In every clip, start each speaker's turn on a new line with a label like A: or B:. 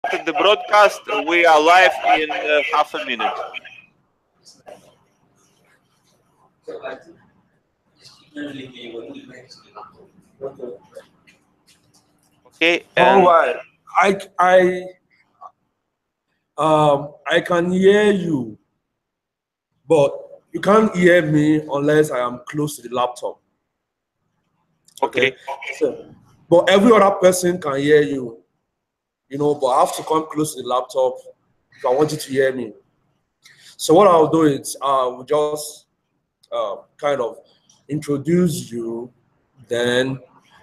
A: started the broadcast. We are live in half a minute. Okay.
B: All right. I can hear you, but you can't hear me unless I am close to the laptop.
A: Okay.
B: So, but every other person can hear you, but I have to come close to the laptop if I want you to hear me. So what I'll do is we'll just kind of introduce you, then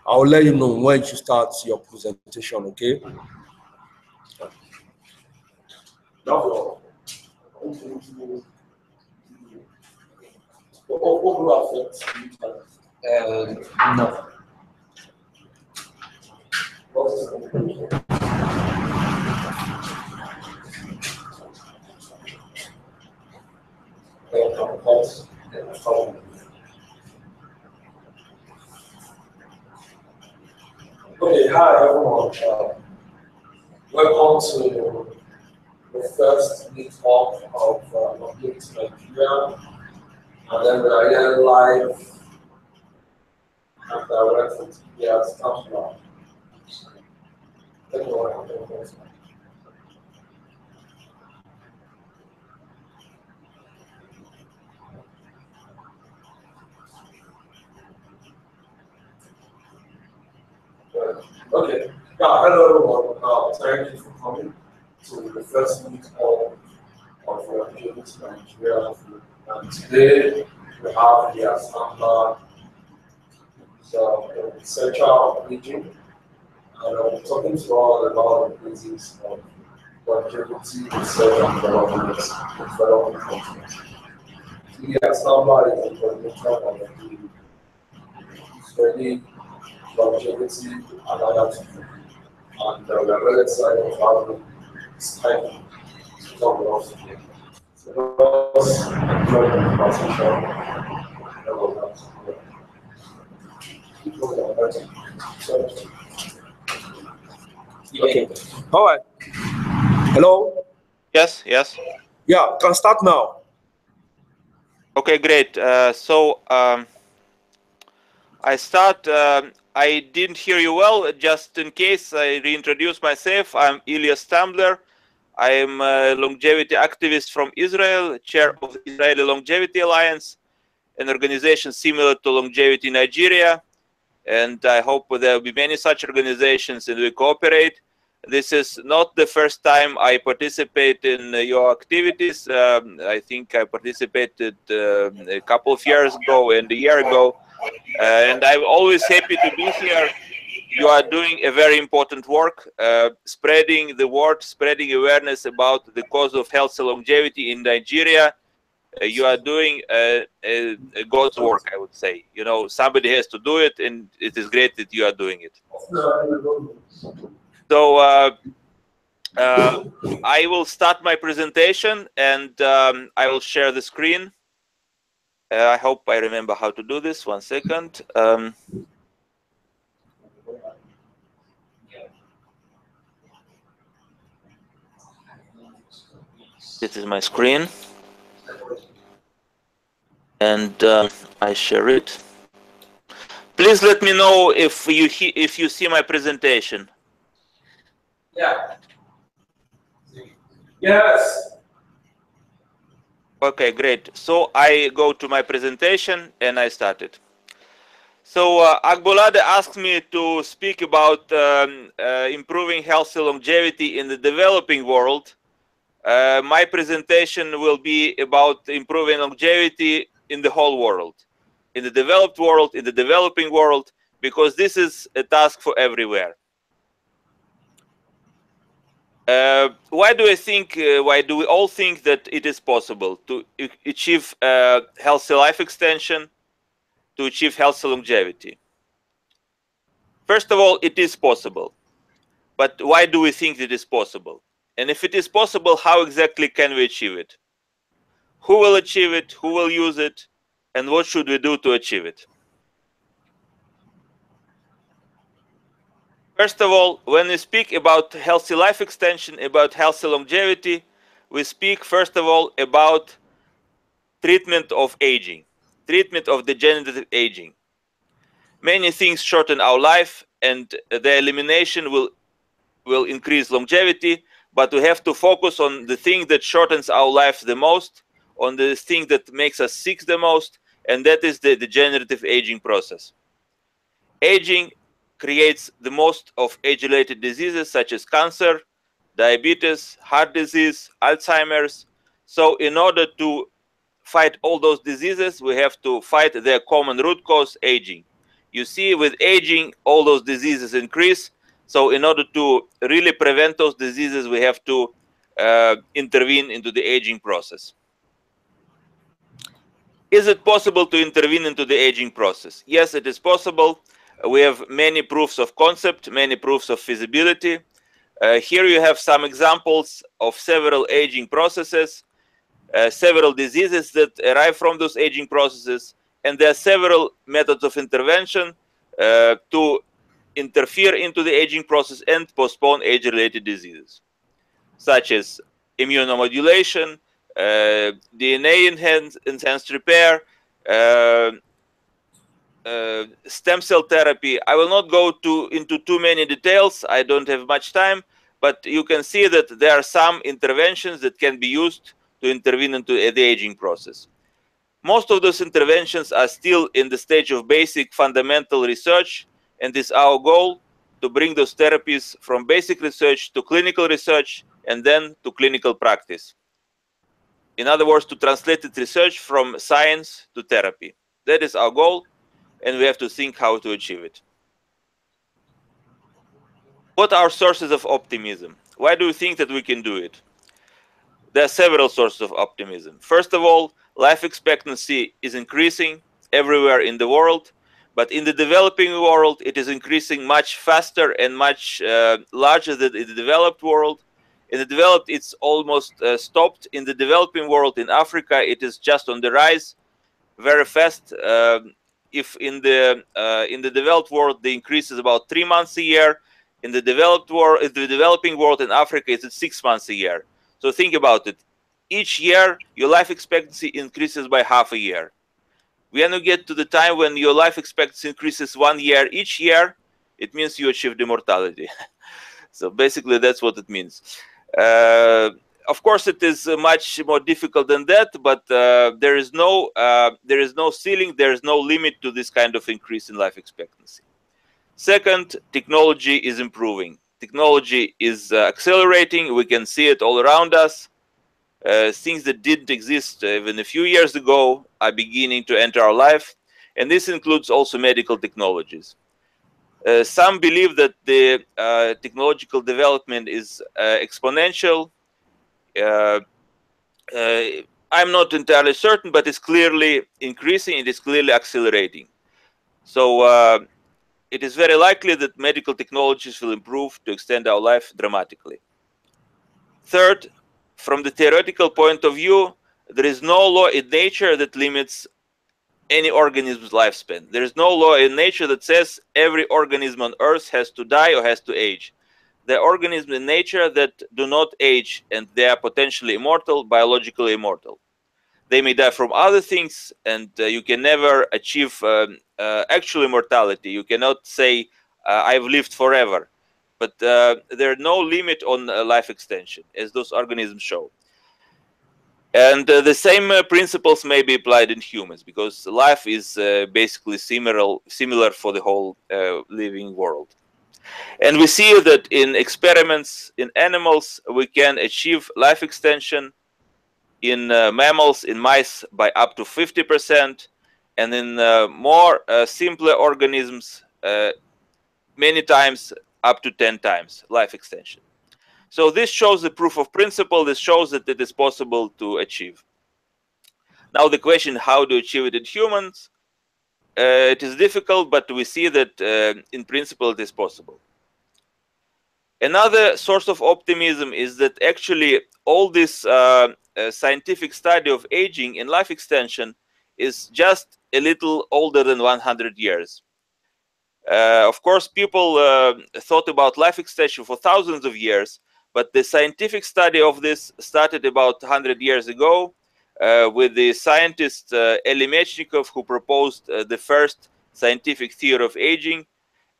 B: I'll let you know when you start your presentation, okay? No. No. Okay, hi everyone. Welcome to the first meetup of Longevity Nigeria, and then we are here live and direct with Ilia Stambler. Okay, hello everyone. Thank you for coming to the first meetup of Longevity Nigeria. And today we have Ilia Stambler, the researcher of region, and I'll be talking to all about the basics of longevity research and development in developing countries. Ilia Stambler is a coordinator of the Israeli longevity alliance, and we are very excited about having this time to talk about today. So let's enjoy the conversation. Okay. All right. Hello.
A: Yes. Yes.
B: Yeah, can start now.
A: Okay. Great. I start. I didn't hear you well. Just in case, I reintroduce myself. I'm Ilia Stambler. I am a longevity activist from Israel, chair of the Israeli Longevity Alliance, an organization similar to Longevity Nigeria. And I hope there will be many such organizations and we cooperate. This is not the first time I participate in your activities. I think I participated a couple of years ago and a year ago. And I'm always happy to be here. You are doing a very important work, spreading the word, spreading awareness about the cause of healthy longevity in Nigeria. You are doing a God's work, I would say. Somebody has to do it, and it is great that you are doing it. So I will start my presentation, and I will share the screen. I hope I remember how to do this. 1 second. This is my screen. And I share it. Please let me know if you see my presentation.
B: Yeah. Yes.
A: Okay, great. So I go to my presentation and I start it. So Agbolade asked me to speak about improving healthy longevity in the developing world. My presentation will be about improving longevity in the whole world, in the developed world, in the developing world, because this is a task for everywhere. Why do we all think that it is possible to achieve healthy life extension, to achieve healthy longevity? First of all, it is possible. But why do we think it is possible? And if it is possible, how exactly can we achieve it? Who will achieve it? Who will use it? And what should we do to achieve it? First of all, when we speak about healthy life extension, about healthy longevity, we speak first of all about treatment of aging, treatment of degenerative aging. Many things shorten our life, and the elimination will increase longevity, but we have to focus on the thing that shortens our life the most, on the thing that makes us sick the most, and that is the degenerative aging process. Aging creates the most of age-related diseases such as cancer, diabetes, heart disease, Alzheimer's. So in order to fight all those diseases, we have to fight their common root cause, aging. You see, with aging, all those diseases increase. So in order to really prevent those diseases, we have to intervene into the aging process. Is it possible to intervene into the aging process? Yes, it is possible. We have many proofs of concept, many proofs of feasibility. Here you have some examples of several aging processes, several diseases that arise from those aging processes, and there are several methods of intervention to interfere into the aging process and postpone age-related diseases, such as immunomodulation, DNA enhanced repair, stem cell therapy. I will not go into too many details. I don't have much time, but you can see that there are some interventions that can be used to intervene into the aging process. Most of those interventions are still in the stage of basic fundamental research, and it's our goal to bring those therapies from basic research to clinical research and then to clinical practice. In other words, to translate the research from science to therapy. That is our goal, and we have to think how to achieve it. What are sources of optimism? Why do you think that we can do it? There are several sources of optimism. First of all, life expectancy is increasing everywhere in the world, but in the developing world, it is increasing much faster and much larger than in the developed world. In the developed, it's almost stopped. In the developing world, in Africa, it is just on the rise very fast. If in the developed world, the increase is about 3 months a year. In the developed world, in the developing world in Africa, it's at 6 months a year. So think about it. Each year, your life expectancy increases by half a year. When you get to the time when your life expectancy increases 1 year each year, it means you achieved immortality. So basically, that's what it means. Of course, it is much more difficult than that, but there is no ceiling, there is no limit to this kind of increase in life expectancy. Second, technology is improving. Technology is accelerating. We can see it all around us. Things that didn't exist even a few years ago are beginning to enter our life, and this includes also medical technologies. Some believe that the technological development is exponential. I'm not entirely certain, but it's clearly increasing. It is clearly accelerating. So it is very likely that medical technologies will improve to extend our life dramatically. Third, from the theoretical point of view, there is no law in nature that limits any organism's lifespan. There is no law in nature that says every organism on Earth has to die or has to age. There are organisms in nature that do not age, and they are potentially immortal, biologically immortal. They may die from other things, and you can never achieve actual immortality. You cannot say, I've lived forever. But there are no limit on life extension, as those organisms show. And the same principles may be applied in humans, because life is basically similar for the whole living world. And we see that in experiments in animals, we can achieve life extension in mammals, in mice, by up to 50%, and in more simpler organisms, many times, up to 10 times life extension. So this shows the proof of principle. This shows that it is possible to achieve. Now the question, how to achieve it in humans? It is difficult, but we see that in principle it is possible. Another source of optimism is that actually all this scientific study of aging and life extension is just a little older than 100 years. Of course, people thought about life extension for thousands of years, but the scientific study of this started about 100 years ago with the scientist Elie Mechnikov, who proposed the first scientific theory of aging,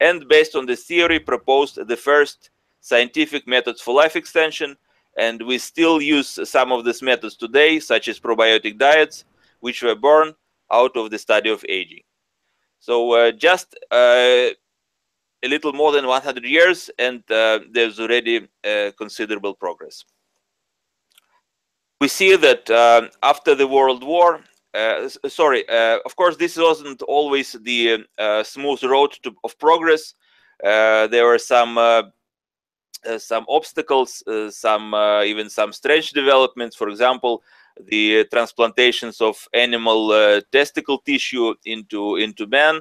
A: and based on this theory proposed the first scientific methods for life extension. And we still use some of these methods today, such as probiotic diets, which were born out of the study of aging. So just a little more than 100 years, and there's already considerable progress. We see that after the World War, of course, this wasn't always the smooth road of progress. There were some obstacles, even some strange developments. For example, the transplantations of animal testicle tissue into man.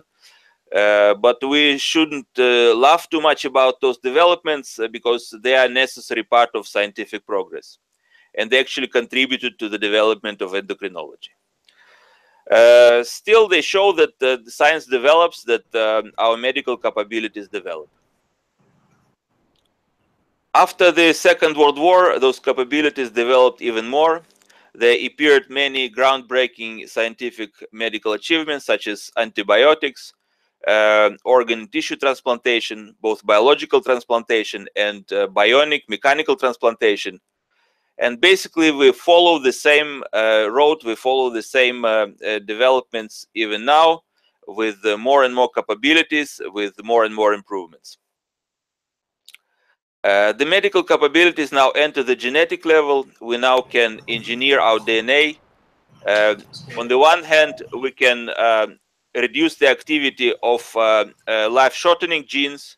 A: But we shouldn't laugh too much about those developments because they are a necessary part of scientific progress, and they actually contributed to the development of endocrinology. Still, they show that the science develops, that our medical capabilities develop. After the Second World War, those capabilities developed even more. There appeared many groundbreaking scientific medical achievements, such as antibiotics, organ and tissue transplantation, both biological transplantation and bionic mechanical transplantation. And basically, we follow the same road, we follow the same developments even now, with more and more capabilities, with more and more improvements. The medical capabilities now enter the genetic level. We now can engineer our DNA. On the one hand, we can reduce the activity of life-shortening genes,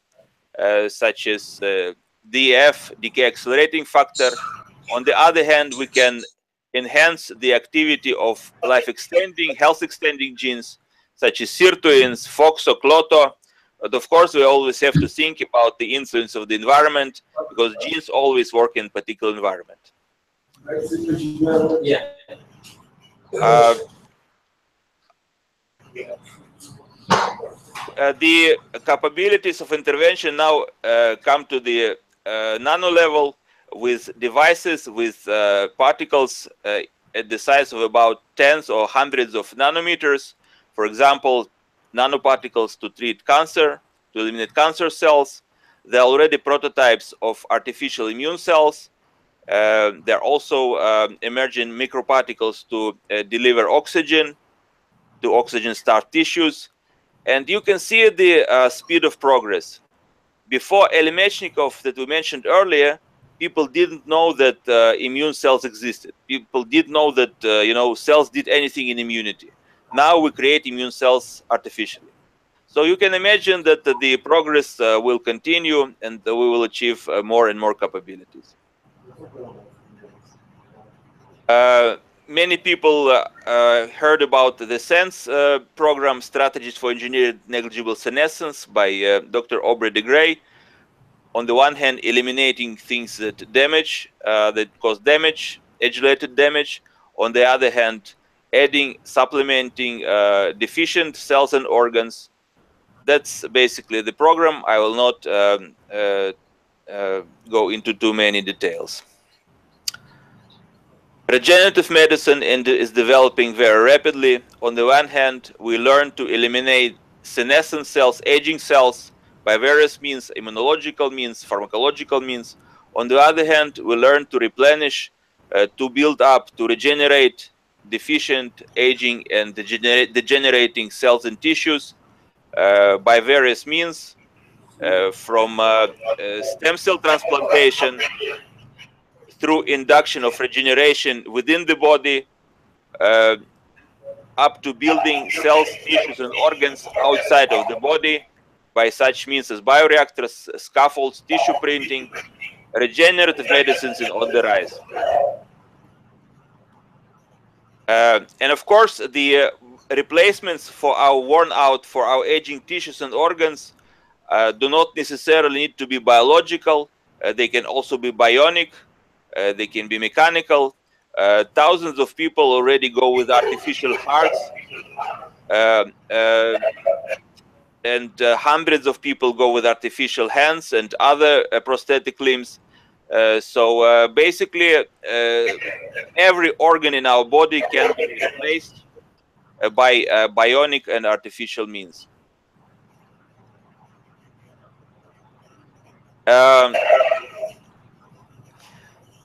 A: such as DF, decay accelerating factor. On the other hand, we can enhance the activity of life-extending, health-extending genes, such as sirtuins, FOXO, CLOTO. But of course, we always have to think about the influence of the environment, because genes always work in a particular environment.
B: Yeah.
A: The capabilities of intervention now come to the nano level, with devices with particles at the size of about tens or hundreds of nanometers. For example, nanoparticles to treat cancer, to eliminate cancer cells. There are already prototypes of artificial immune cells. There are also emerging microparticles to deliver oxygen to oxygen-starved tissues. And you can see the speed of progress. Before Elie Mechnikov, that we mentioned earlier, people didn't know that immune cells existed. People didn't know that cells did anything in immunity. Now we create immune cells artificially. So you can imagine that the progress will continue, and we will achieve more and more capabilities. Many people heard about the SENSE program, Strategies for Engineered Negligible Senescence, by Dr. Aubrey de Grey. On the one hand, eliminating things that damage, that cause damage, age-related damage. On the other hand, adding, supplementing deficient cells and organs. That's basically the program. I will not go into too many details. Regenerative medicine is developing very rapidly. On the one hand, we learn to eliminate senescent cells, aging cells, by various means, immunological means, pharmacological means. On the other hand, we learn to replenish, to build up, to regenerate deficient, aging, and degenerating cells and tissues by various means, from stem cell transplantation, through induction of regeneration within the body, up to building cells, tissues, and organs outside of the body by such means as bioreactors, scaffolds, tissue printing. Regenerative medicines is on the rise. And of course, the replacements for our worn out, for our aging tissues and organs do not necessarily need to be biological. They can also be bionic. They can be mechanical. Thousands of people already go with artificial hearts. hundreds of people go with artificial hands and other prosthetic limbs. So basically, every organ in our body can be replaced by bionic and artificial means.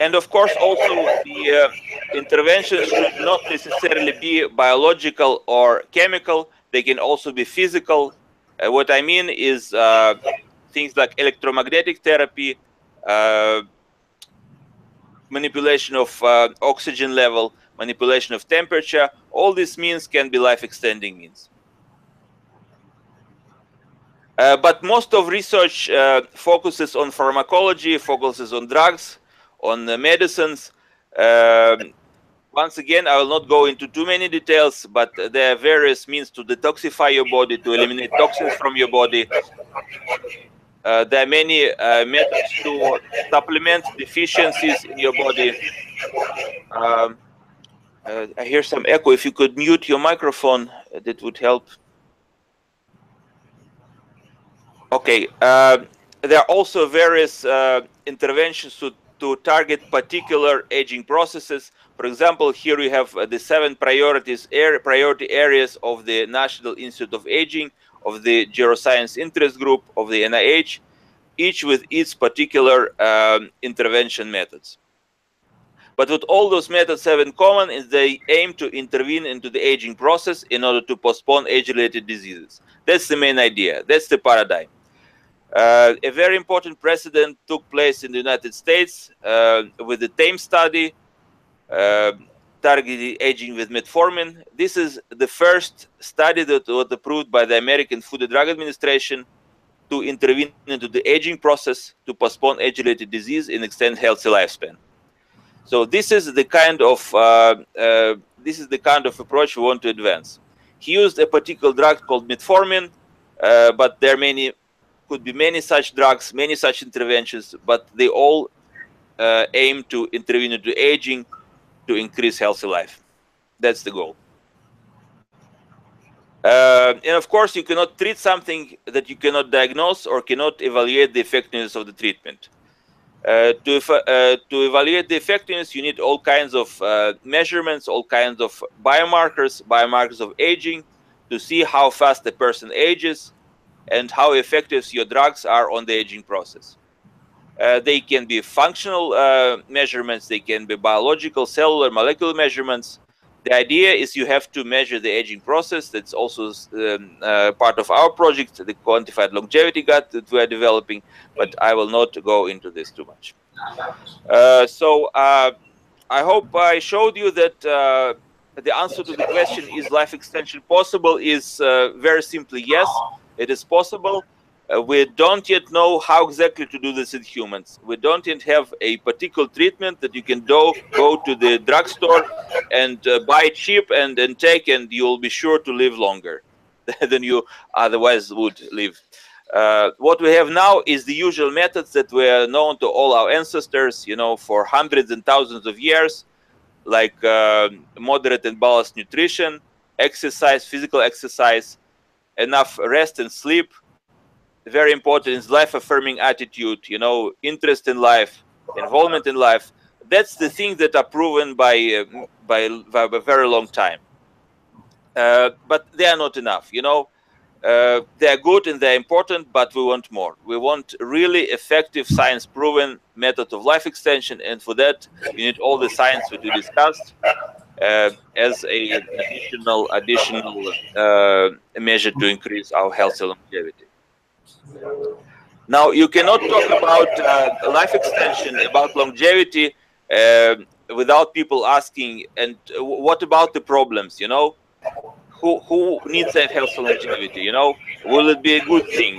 A: And of course, also the interventions should not necessarily be biological or chemical. They can also be physical. What I mean is things like electromagnetic therapy, manipulation of oxygen level, manipulation of temperature. All these means can be life-extending means. But most of research focuses on pharmacology, focuses on drugs, on medicines. Once again, I will not go into too many details, but there are various means to detoxify your body, to eliminate toxins from your body. There are many methods to supplement deficiencies in your body. I hear some echo. If you could mute your microphone, that would help. Okay. There are also various interventions to target particular aging processes. For example, here you have the 7 priority areas of the National Institute of Aging, of the Geroscience Interest Group, of the NIH, each with its particular intervention methods. But what all those methods have in common is they aim to intervene into the aging process in order to postpone age-related diseases. That's the main idea. That's the paradigm. A very important precedent took place in the United States with the TAME study, targeting aging with metformin. This is the first study that was approved by the American Food and Drug Administration to intervene into the aging process to postpone age-related disease and extend healthy lifespan. So this is the kind of approach we want to advance. He used a particular drug called metformin, but there could be many such drugs, many such interventions, but they all aim to intervene into aging to increase healthy life. That's the goal. And of course, you cannot treat something that you cannot diagnose or cannot evaluate the effectiveness of the treatment. To evaluate the effectiveness, you need all kinds of measurements, all kinds of biomarkers of aging, to see how fast the person ages and how effective your drugs are on the aging process. They can be functional measurements, they can be biological, cellular, molecular measurements. The idea is you have to measure the aging process. That's also part of our project, the quantified longevity guide that we are developing, but I will not go into this too much. I hope I showed you that the answer to the question, is life extension possible, is very simply yes, it is possible. We don't yet know how exactly to do this in humans. We don't yet have a particular treatment that you can go to the drugstore and buy cheap and take, and you'll be sure to live longer than you otherwise would live. What we have now is the usual methods that were known to all our ancestors, for hundreds and thousands of years, like moderate and balanced nutrition, exercise, physical exercise, enough rest and sleep. Very important is life-affirming attitude, interest in life, involvement in life. That's the things that are proven by a very long time. But they are not enough, they are good and they're important, but we want more. We want really effective, science-proven method of life extension, and for that, you need all the science that we discussed as an additional measure to increase our health and longevity. Now, you cannot talk about life extension, about longevity, without people asking, and what about the problems, Who needs that health and longevity, Will it be a good thing?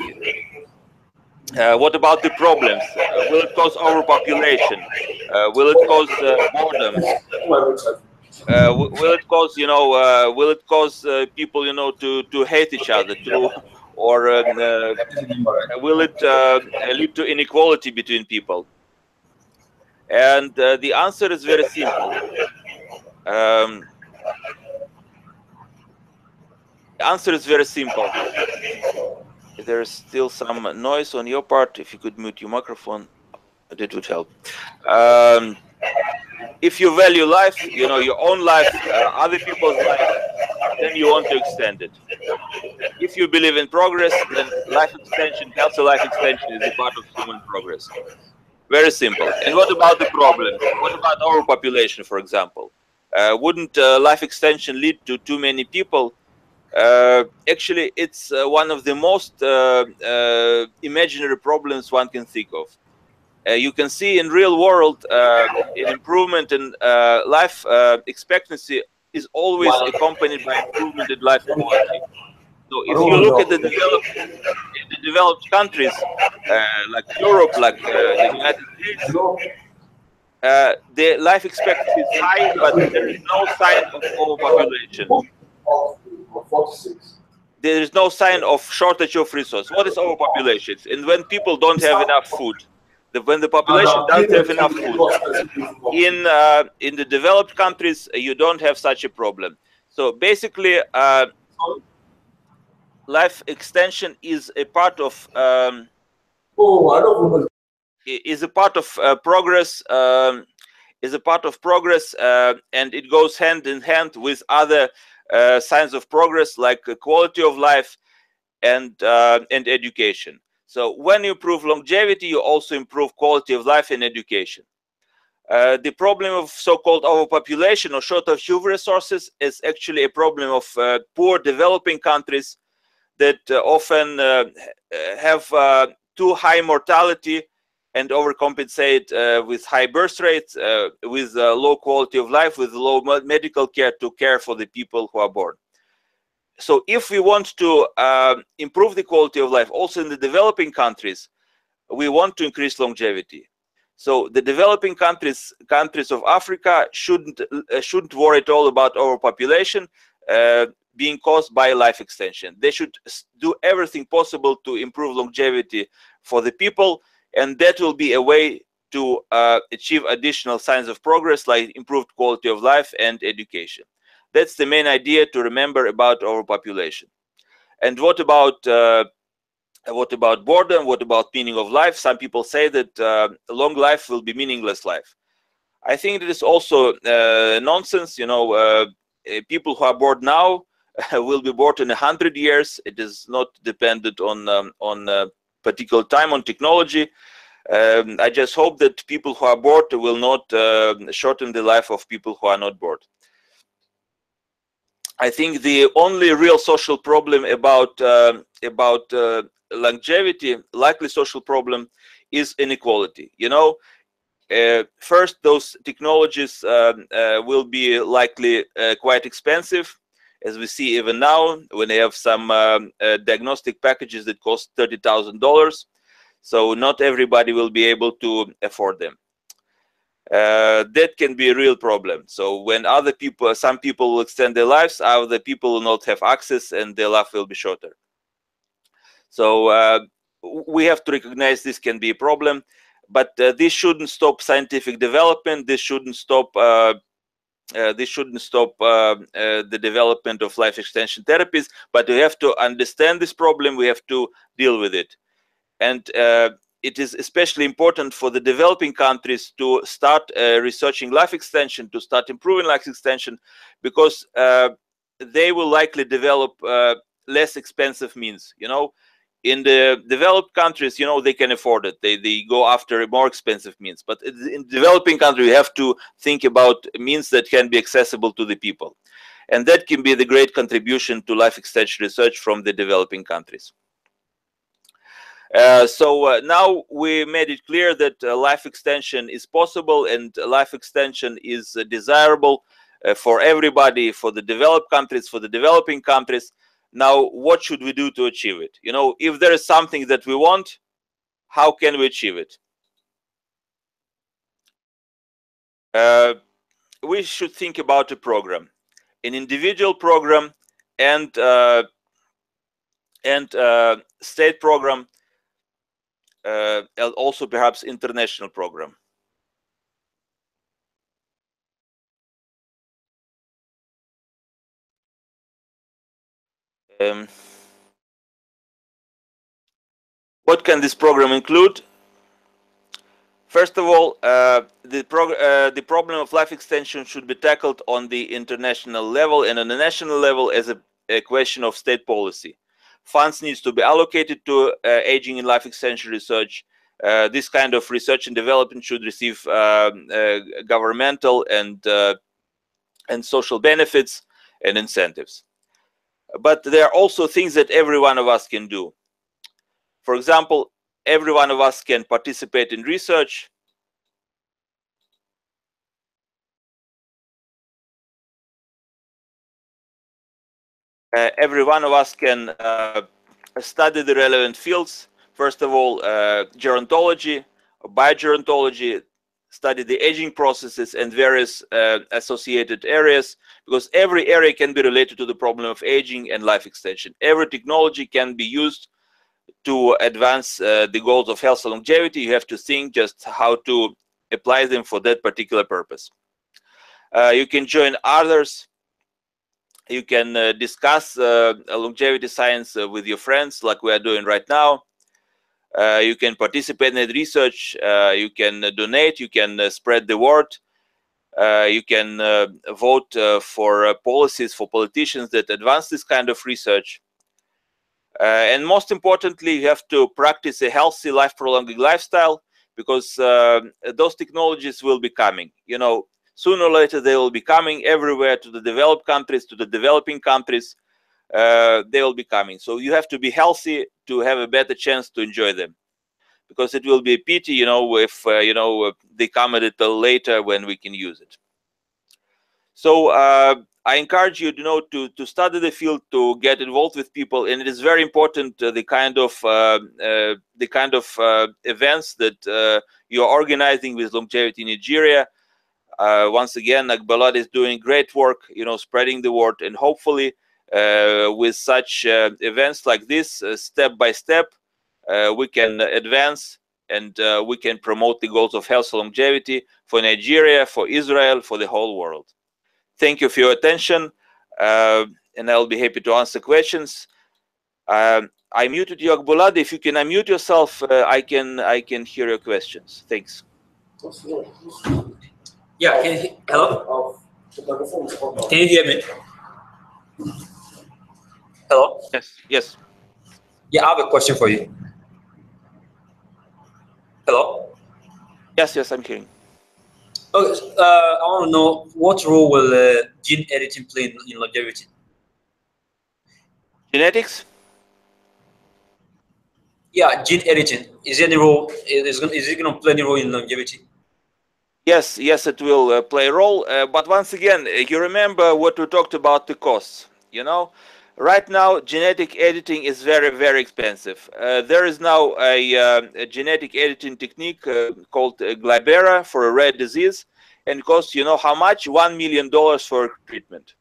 A: What about the problems? Will it cause overpopulation? Will it cause boredom? Will it cause, people, to hate each other, or will it lead to inequality between people? And the answer is very simple. The answer is very simple. There's still some noise on your part. If you could mute your microphone, that would help. If you value life, you know, your own life, other people's life, then you want to extend it. If you believe in progress, then life extension, healthy life extension is a part of human progress. Very simple. And what about the problems? What about overpopulation, for example? Wouldn't life extension lead to too many people? Actually, it's one of the most imaginary problems one can think of. You can see in real world an improvement in life expectancy is always accompanied by improvement in life quality. So if you look at the developed countries like Europe, like the United States, the life expectancy is high, but there is no sign of overpopulation. There is no sign of shortage of resources. What is overpopulation? And when people don't have enough food, when the population doesn't have enough food, in the developed countries, you don't have such a problem. So basically, life extension is a part of progress. Is a part of progress, and it goes hand in hand with other signs of progress like quality of life and education. So when you improve longevity, you also improve quality of life and education. The problem of so-called overpopulation or shortage of resources is actually a problem of poor developing countries that often have too high mortality and overcompensate with high birth rates, with low quality of life, with low medical care to care for the people who are born. So if we want to improve the quality of life also in the developing countries, we want to increase longevity. So the developing countries of Africa shouldn't worry at all about overpopulation being caused by life extension. They should do everything possible to improve longevity for the people, and that will be a way to achieve additional signs of progress like improved quality of life and education. That's the main idea to remember about overpopulation. And what about boredom? What about meaning of life? Some people say that long life will be meaningless life. I think it is also nonsense. You know, people who are bored now will be bored in 100 years. It is not dependent on particular time, on technology. I just hope that people who are bored will not shorten the life of people who are not bored. I think the only real social problem about longevity, likely social problem, is inequality. You know, first, those technologies will be likely quite expensive, as we see even now when they have some diagnostic packages that cost $30,000. So not everybody will be able to afford them. That can be a real problem. So when some people will extend their lives, other people will not have access and their life will be shorter. So we have to recognize this can be a problem, but this shouldn't stop scientific development. This shouldn't stop the development of life extension therapies. But we have to understand this problem. We have to deal with it, and it is especially important for the developing countries to start researching life extension, to start improving life extension, because they will likely develop less expensive means. You know, in the developed countries, you know, they can afford it. They go after more expensive means. But in developing countries, you have to think about means that can be accessible to the people. And that can be the great contribution to life extension research from the developing countries. So now we made it clear that life extension is possible and life extension is desirable for everybody, for the developed countries, for the developing countries. Now, what should we do to achieve it? You know, if there is something that we want, how can we achieve it? We should think about a program, an individual program, and state program, and also perhaps international program. What can this program include? First of all, the problem of life extension should be tackled on the international level and on the national level as a question of state policy. Funds needs to be allocated to aging and life extension research. This kind of research and development should receive governmental and social benefits and incentives. But there are also things that every one of us can do. For example, every one of us can participate in research. Every one of us can study the relevant fields. First of all, gerontology, biogerontology, study the aging processes and various associated areas, because every area can be related to the problem of aging and life extension. Every technology can be used to advance the goals of health and longevity. You have to think just how to apply them for that particular purpose. You can join others. You can discuss longevity science with your friends, like we are doing right now. You can participate in the research. You can donate. You can spread the word. You can vote for policies for politicians that advance this kind of research. And most importantly, you have to practice a healthy life prolonging lifestyle, because those technologies will be coming. You know, sooner or later they will be coming everywhere, to the developed countries, to the developing countries. They will be coming. So you have to be healthy to have a better chance to enjoy them, because it will be a pity, you know, if they come a little later when we can use it. So I encourage you, to study the field, to get involved with people, and it is very important the kind of events that you are organizing with Longevity Nigeria. Once again, Agbalad is doing great work, spreading the word, and hopefully with such events like this, step by step, we can advance and we can promote the goals of health and longevity for Nigeria, for Israel, for the whole world. Thank you for your attention, and I'll be happy to answer questions. I muted you, Agbalad. If you can unmute yourself, I can hear your questions. Thanks.
C: Yeah. Hello. Can you hear me? Hello.
A: Yes.
C: Yeah, I have a question for you. Hello.
A: Yes, I'm hearing.
C: Okay, I want to know, what role will gene editing play in longevity?
A: Genetics?
C: Yeah, gene editing. Is there any role? Is it going to play any role in longevity?
A: Yes, it will play a role. But once again, you remember what we talked about, the costs. Right now, genetic editing is very, very expensive. There is now a genetic editing technique called Glybera for a rare disease, and it costs, how much? $1 million for treatment.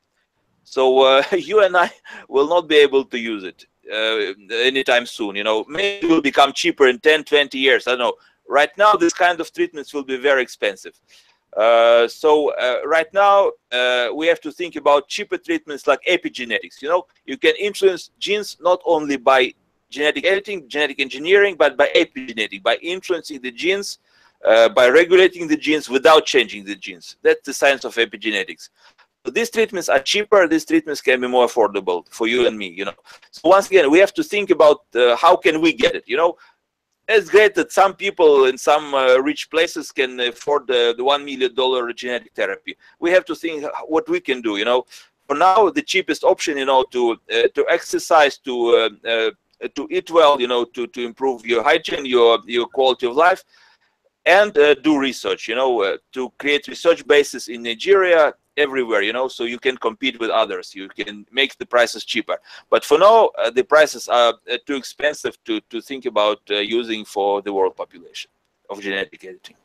A: So you and I will not be able to use it anytime soon. Maybe it will become cheaper in 10, 20 years. I don't know. Right now, this kind of treatments will be very expensive. So right now, we have to think about cheaper treatments like epigenetics. You can influence genes not only by genetic editing, genetic engineering, but by epigenetic, by influencing the genes, by regulating the genes without changing the genes. That's the science of epigenetics. So these treatments are cheaper. These treatments can be more affordable for you and me. So once again, we have to think about how can we get it. It's great that some people in some rich places can afford the $1 million genetic therapy. We have to think what we can do. For now, the cheapest option, to exercise, to eat well, to improve your hygiene, your quality of life, and do research. To create research bases in Nigeria, everywhere. So you can compete with others. You can make the prices cheaper. But for now, the prices are too expensive to think about using for the world population of genetic editing.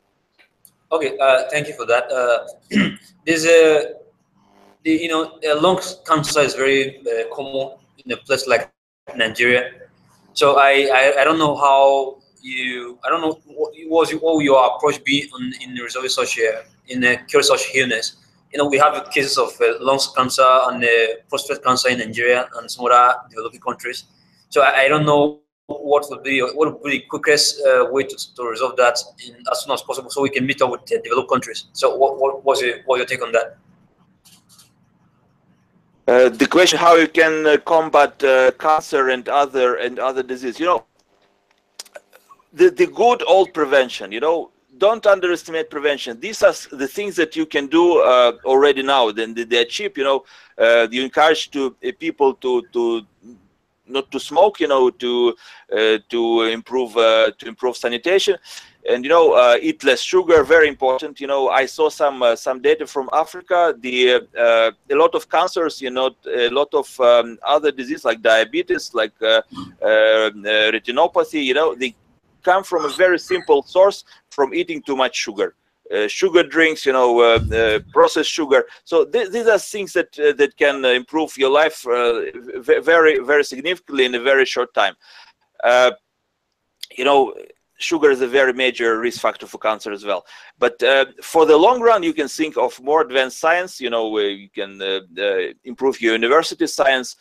C: Okay, thank you for that. There's lung cancer is very common in a place like Nigeria. So I don't know how I don't know what your approach be in resolving such in cure such illness. We have cases of lung cancer and prostate cancer in Nigeria and some other developing countries. So I don't know what would be the quickest way to resolve that as soon as possible, so we can meet up with the developed countries. So what's your take on that?
A: The question how you can combat cancer and other disease. You know, the good old prevention. You know, don't underestimate prevention. These are the things that you can do already now. Then they're cheap. You know, you encourage people to not to smoke. You know, to improve sanitation. And you know, eat less sugar, very important. You know, I saw some data from Africa. A lot of cancers, you know, a lot of other diseases like diabetes, like retinopathy. You know, they come from a very simple source, from eating too much sugar. Sugar drinks, you know, processed sugar. So these are things that can improve your life very significantly in a very short time. You know, sugar is a very major risk factor for cancer as well. But for the long run, you can think of more advanced science. You know, where you can improve your university science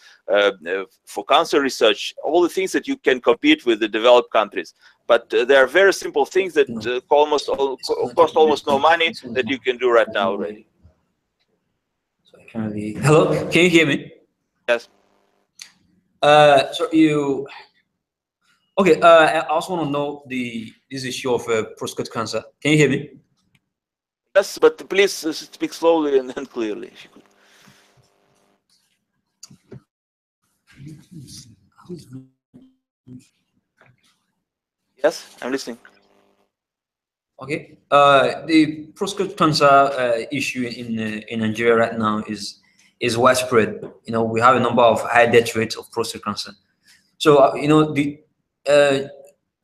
A: for cancer research, all the things that you can compete with the developed countries. But there are very simple things that cost almost no money that you can do right now already.
C: So I can't really... Hello, can you hear me?
A: Yes.
C: So you... Okay, I also want to know this issue of prostate cancer. Can you hear me?
A: Yes, but please speak slowly and clearly, if you could. Yes, I'm listening.
C: Okay, the prostate cancer issue in Nigeria right now is widespread. You know, we have a number of high death rates of prostate cancer. So you know, the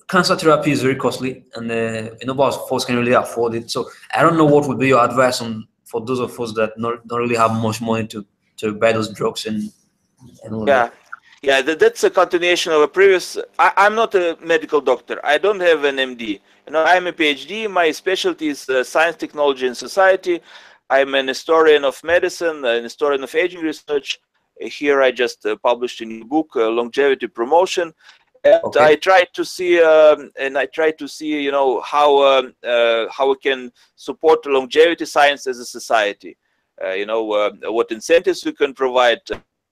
C: cancer therapy is very costly, and a number of folks can really afford it. So I don't know what would be your advice for those of us that don't really have much money to buy those drugs and all that.
A: Yeah, that's a continuation of a previous. I'm not a medical doctor. I don't have an MD. You know, I'm a PhD. My specialty is science, technology, and society. I'm an historian of medicine, an historian of aging research. Here, I just published a new book, Longevity Promotion. And
C: Okay.
A: I try to see, you know, how we can support longevity science as a society. You know, what incentives we can provide.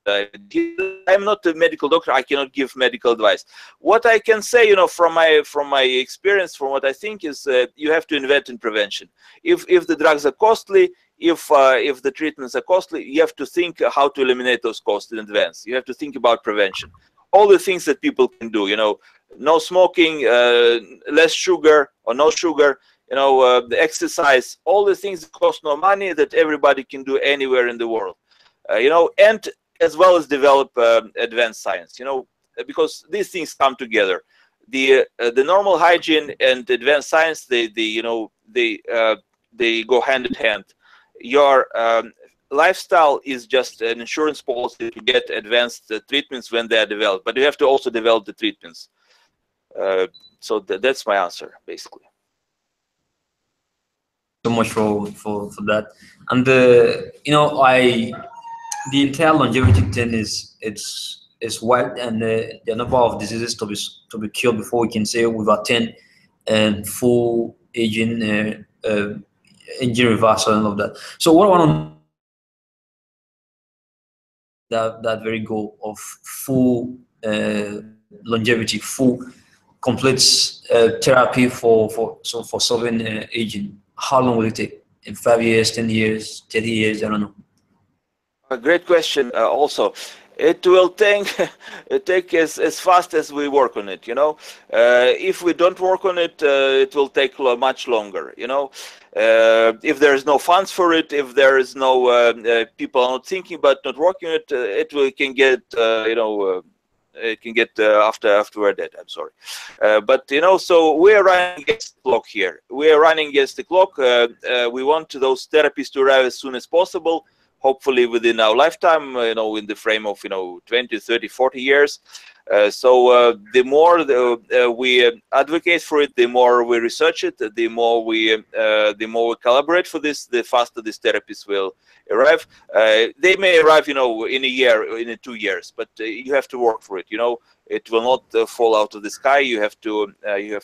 A: I'm not a medical doctor. I cannot give medical advice. What I can say, you know, from my experience, from what I think is, you have to invest in prevention. If the drugs are costly, if the treatments are costly, you have to think how to eliminate those costs in advance. You have to think about prevention. All the things that people can do, you know, no smoking, less sugar or no sugar, you know, the exercise, all the things that cost no money that everybody can do anywhere in the world, you know, and as well as develop advanced science, you know, because these things come together. The normal hygiene and advanced science, they go hand in hand. Your lifestyle is just an insurance policy to get advanced treatments when they are developed, but you have to also develop the treatments. So that's my answer, basically.
C: So much for that. And you know, the entire longevity thing is wide, and the number of diseases to be cured before we can say we've attained full aging, aging reversal and all of that. So what I want to that very goal of full longevity, full complete therapy for solving aging. How long will it take? In 5 years, 10 years, 30 years? I don't know.
A: A great question. Also, it will take as fast as we work on it. You know, if we don't work on it, it will take much longer. You know, if there is no funds for it, if there is no people are not thinking but not working on it, can get you know. It can get after we're dead. I'm sorry, but you know, so we are running against the clock here. We are running against the clock. We want those therapies to arrive as soon as possible. Hopefully within our lifetime, you know, in the frame of, you know, 20, 30, 40 years. So the more we advocate for it, the more we research it, the more we collaborate for this, the faster these therapies will arrive. They may arrive, in a year, in 2 years, but you have to work for it. It will not fall out of the sky. You have to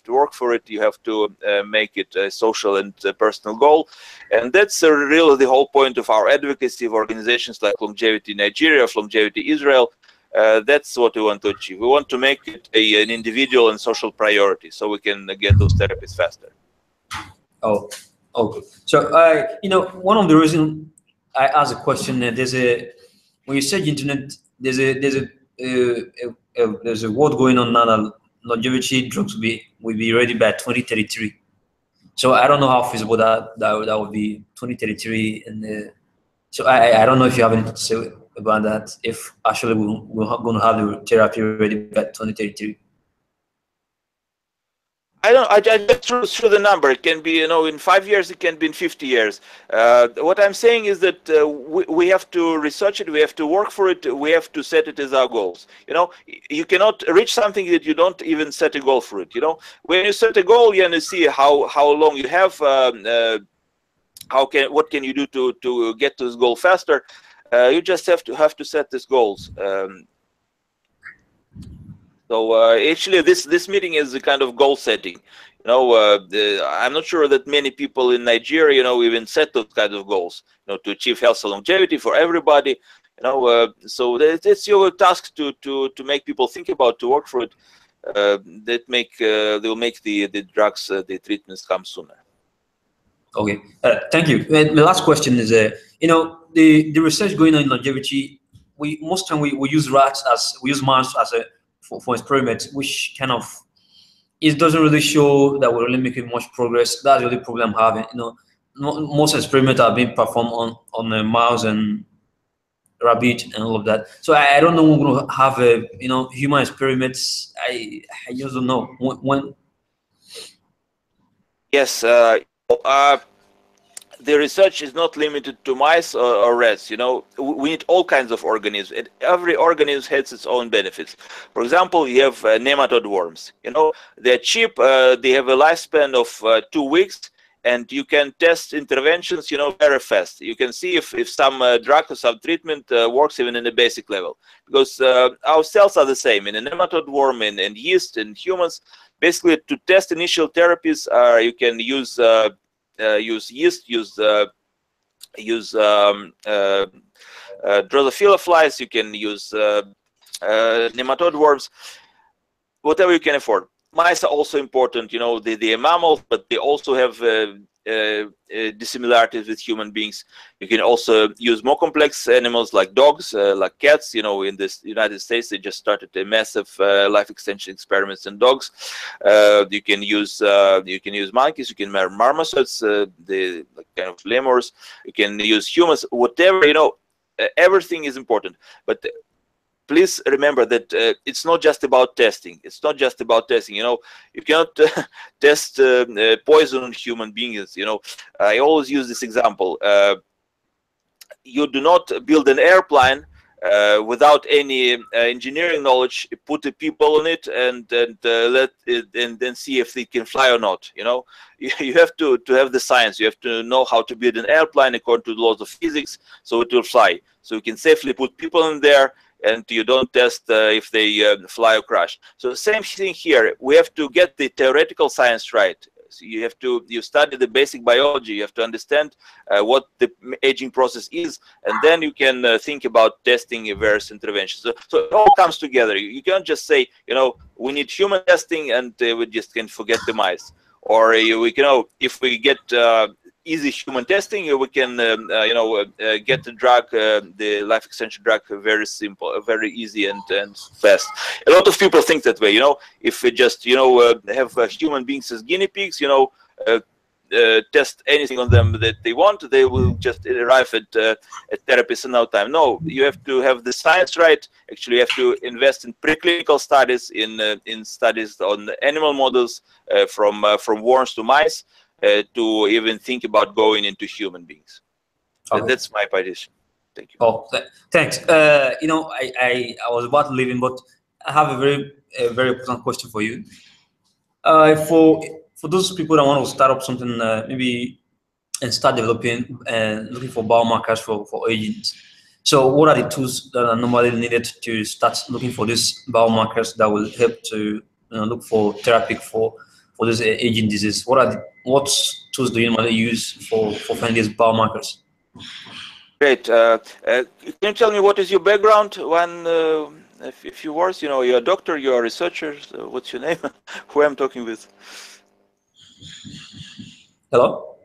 A: work for it. You have to make it a social and personal goal, and that's really the whole point of our advocacy of organizations like Longevity Nigeria, of Longevity Israel. That's what we want to achieve. We want to make it an individual and social priority, so we can get those therapies faster.
C: Oh, okay. So one of the reasons I asked a question, when you search internet, there's a word going on now that longevity drugs will be ready by 2033. So I don't know how feasible that would be 2033, and so I don't know if you have anything to say about that. If actually we're going to have the therapy ready by 2033.
A: I just threw the number. It can be, in 5 years, it can be in 50 years. What I'm saying is that we have to research it, we have to work for it, we have to set it as our goals. You cannot reach something that you don't even set a goal for it. When you set a goal, you see how long you have, what can you do to get to this goal faster. You just have to set these goals. So actually, this meeting is a kind of goal setting. I'm not sure that many people in Nigeria, even set those kinds of goals. To achieve health and longevity for everybody. So it's your task to make people think about, to work for it. They will make the drugs, the treatments come sooner.
C: Okay, thank you. The last question is, the research going on in longevity. Most time we use mice as for experiments, which kind of it doesn't really show that we're really making much progress. That's the only problem I'm having. Most experiments are being performed on mouse and rabbit and all of that. So I don't know when we're going to have human experiments. I just don't know when.
A: Yes. The research is not limited to mice or rats. We need all kinds of organisms, and every organism has its own benefits. For example, you have nematode worms. They're cheap. They have a lifespan of 2 weeks, and you can test interventions, very fast. You can see if some drug or some treatment works even in a basic level, because our cells are the same in a nematode worm, and yeast, and humans. Basically, to test initial therapies, you can use yeast, use Drosophila flies, you can use nematode worms, whatever you can afford. Mice are also important. They are mammals, but they also have dissimilarities with human beings. You can also use more complex animals like dogs, like cats. In the United States, they just started a massive life extension experiments in dogs. You can use monkeys. You can use marmosets, the kind of lemurs. You can use humans. Whatever, everything is important. But please remember that it's not just about testing. It's not just about testing. You cannot test poison on human beings. I always use this example. You do not build an airplane without any engineering knowledge. Put the people on it and let it, and then see if they can fly or not. You have to have the science. You have to know how to build an airplane according to the laws of physics, so it will fly. So you can safely put people in there, and you don't test if they fly or crash. So same thing here. We have to get the theoretical science right. So you study the basic biology. You have to understand what the aging process is, and then you can think about testing various interventions. So it all comes together. You can't just say, we need human testing, and we just can forget the mice. Or if we get easy human testing, we can get the drug, the life extension drug, very simple, very easy and fast. A lot of people think that way. If we just have human beings as guinea pigs, test anything on them that they want, they will just arrive at therapies in no time. No, you have to have the science right. Actually, you have to invest in preclinical studies, in studies on animal models, from worms to mice, to even think about going into human beings. Okay. That's my position. Thank you.
C: Oh, thanks. I was about to leave him, but I have a very important question for you. For those people that want to start up something, maybe and start developing and looking for biomarkers for agents. So, what are the tools that are normally needed to start looking for these biomarkers that will help to look for therapy for this aging disease? What tools do you normally use for finding these biomarkers?
A: Great. Can you tell me what is your background? A few words. You know, you're a doctor, you're a researcher. So what's your name? Who I'm talking with?
C: Hello.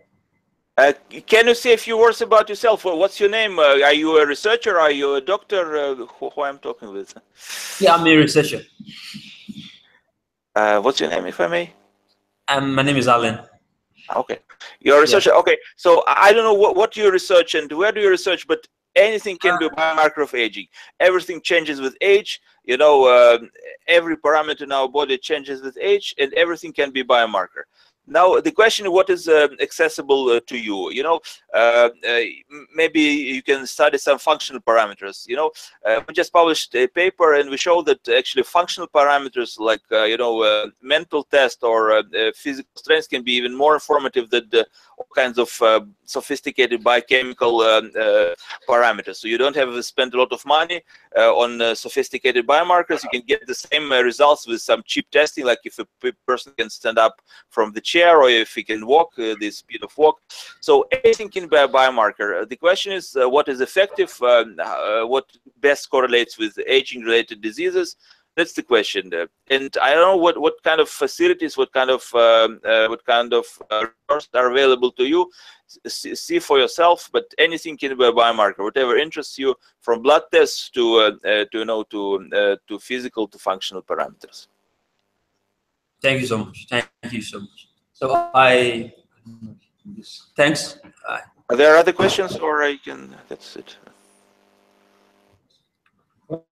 A: Can you say a few words about yourself? What's your name? Are you a researcher? Are you a doctor? Who I'm talking with?
C: Yeah, I'm a researcher.
A: What's your name, if I may?
C: My name is Alan.
A: Okay, you're a researcher.
C: Yeah.
A: Okay, so I don't know what you research and where do you research, but anything can be a biomarker of aging. Everything changes with age. You know, every parameter in our body changes with age, and everything can be biomarker. Now the question is, what is accessible to you? You know, maybe you can study some functional parameters. You know, we just published a paper and we showed that actually functional parameters like you know, mental test or physical strength can be even more informative than all kinds of sophisticated biochemical parameters. So you don't have to spend a lot of money on sophisticated biomarkers. You can get the same results with some cheap testing, like if a person can stand up from the chair or if he can walk, the speed of walk. So anything can be a biomarker. The question is what is effective, what best correlates with aging-related diseases. That's the question. And I don't know what kind of facilities, what kind of resources are available to you. See for yourself, but anything can be a biomarker. Whatever interests you, from blood tests to physical to functional parameters.
C: Thank you so much. Thank you so much. So thanks.
A: Are there other questions, or I can? That's it.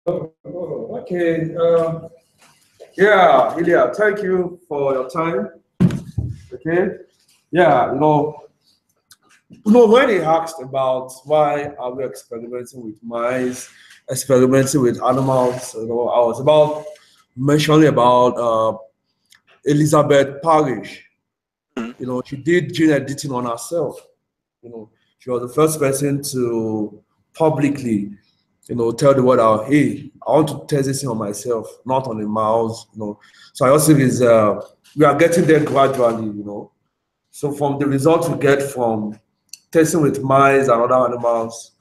B: Okay. Yeah, Ilia, thank you for your time. Okay. Yeah, when he asked about why are we experimenting with mice, experimenting with animals, I was about mentioning about Elizabeth Parrish. She did gene editing on herself. She was the first person to publicly, tell the world out, hey, I want to test this on myself, not on a mouse. So I also is we are getting there gradually. So from the results we get from testing with mice and other animals,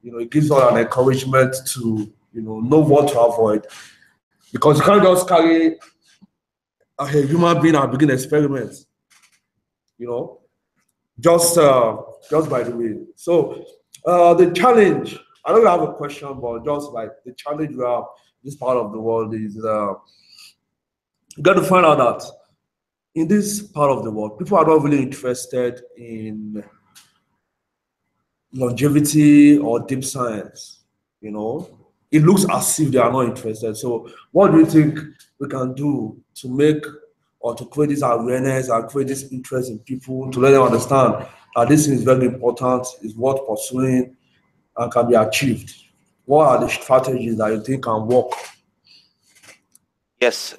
B: it gives us an encouragement to know what to avoid, because you can't just carry a human being and begin experiments. Just by the way. So the challenge, I don't have a question, but just like the challenge we have this part of the world is you got to find out that in this part of the world, people are not really interested in longevity or deep science. It looks as if they are not interested. So what do you think we can do to make or to create this awareness and create this interest in people, to let them understand that this is very important, is worth pursuing, and can be achieved? What are the strategies that you think can work?
A: Yes,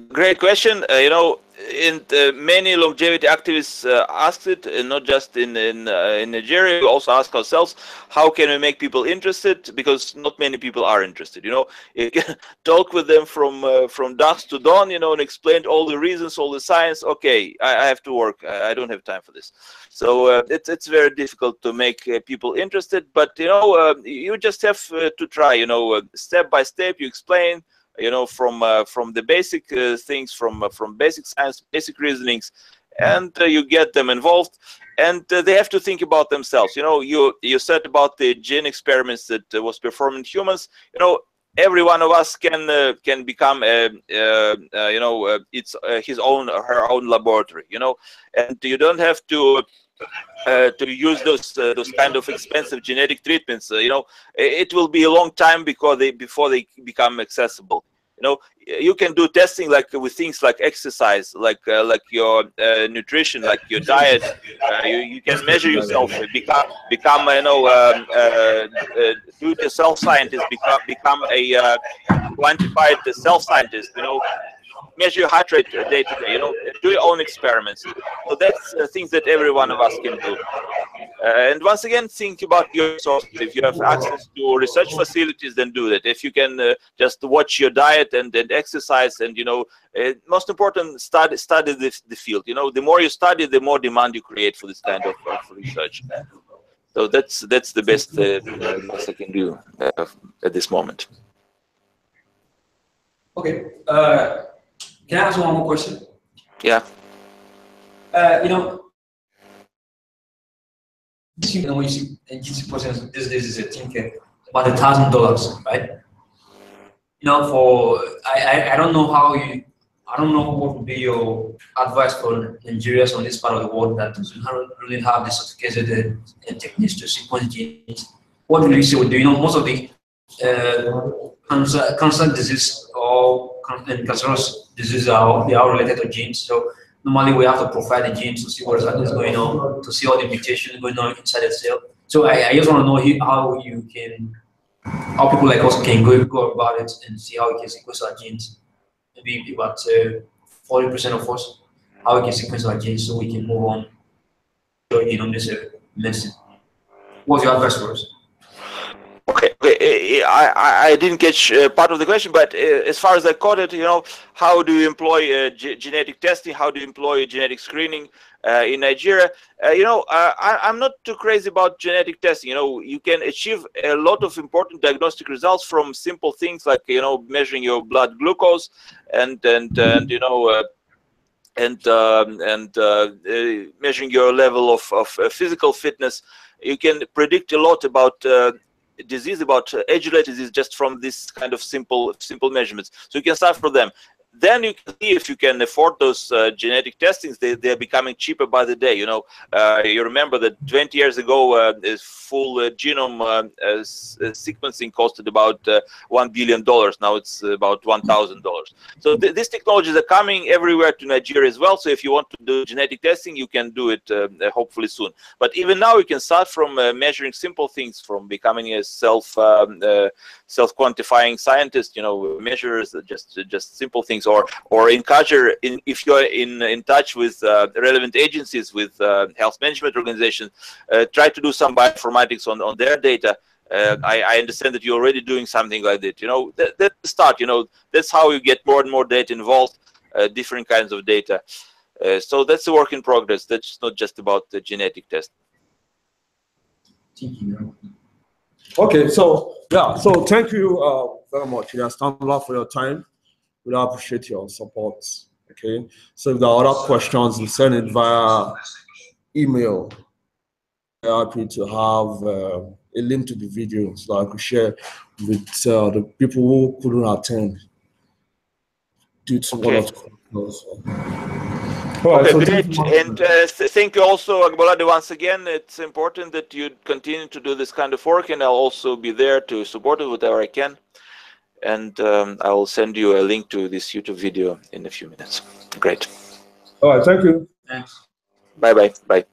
A: great question. Many longevity activists asked it, and not just in Nigeria. We also ask ourselves, how can we make people interested? Because not many people are interested. You can talk with them from dusk to dawn. And explain all the reasons, all the science. Okay, I have to work. I don't have time for this. So it's very difficult to make people interested. But you just have to try. Step by step, you explain. From the basic things, from basic science, basic reasonings, and you get them involved, and they have to think about themselves. You said about the gene experiments that was performed in humans. Every one of us can become it's his own or her own laboratory. And you don't have to use those kind of expensive genetic treatments. It will be a long time before they become accessible. You know, you can do testing like with things like exercise, like your nutrition, like your diet. You can measure yourself, become you know, do-it-yourself scientist, become a quantified self scientist. You know, measure your heart rate day to day. You know, do your own experiments. So that's things that every one of us can do. And once again, think about your resources. If you have access to research facilities, then do that. If you can just watch your diet and exercise, and you know, most important, study the field. You know, the more you study, the more demand you create for this kind of research. So that's the best I can do at this moment.
C: Okay. Can I ask one more question?
A: Yeah.
C: You know, when you see GC percent these days is I think about $1,000, right? You know, for I don't know how you, I don't know what would be your advice for Nigerians on this part of the world that doesn't really have the sophisticated techniques to sequence genes. What will you say? Do you know most of the cancer disease or cancerous diseases they are related to genes? So normally we have to profile the genes to see what is going on, to see all the mutations going on inside the cell. So I just want to know how you can, how people like us can go about it and see how we can sequence our genes. Maybe about 40% of us, how we can sequence our genes so we can move on to genomics medicine. What's your advice for us?
A: Okay, I didn't catch part of the question, but as far as I caught it, you know, how do you employ genetic testing? How do you employ genetic screening in Nigeria? You know, I'm not too crazy about genetic testing. You know, you can achieve a lot of important diagnostic results from simple things like, you know, measuring your blood glucose and you know, measuring your level of physical fitness. You can predict a lot about disease, about age-related disease, just from this kind of simple measurements. So you can start from them. Then you can see if you can afford those genetic testings. They're becoming cheaper by the day. You know, you remember that 20 years ago, full genome sequencing costed about $1 billion. Now it's about $1,000. So these technologies are coming everywhere to Nigeria as well. So if you want to do genetic testing, you can do it hopefully soon. But even now, you can start from measuring simple things, from becoming a self-quantifying scientist. You know, measures just simple things. Or encourage, if you're in touch with relevant agencies, with health management organizations, try to do some bioinformatics on their data. I understand that you're already doing something like that. You know, that's the start. You know, that's how you get more and more data involved, different kinds of data. So that's a work in progress. That's not just about the genetic test.
B: Okay, so yeah, so thank you very much, Ilia Stambler, for your time. We really appreciate your support. Okay, so if there are other questions, you send it via email. We're happy to have a link to the video so that I could share with the people who couldn't attend due to one of the questions.
A: Okay, so great. And thank you also, Agbolade, once again. It's important that you continue to do this kind of work, and I'll also be there to support it whatever I can. And I will send you a link to this YouTube video in a few minutes. Great.
B: All right, thank you.
C: Thanks.
A: Bye-bye. Bye.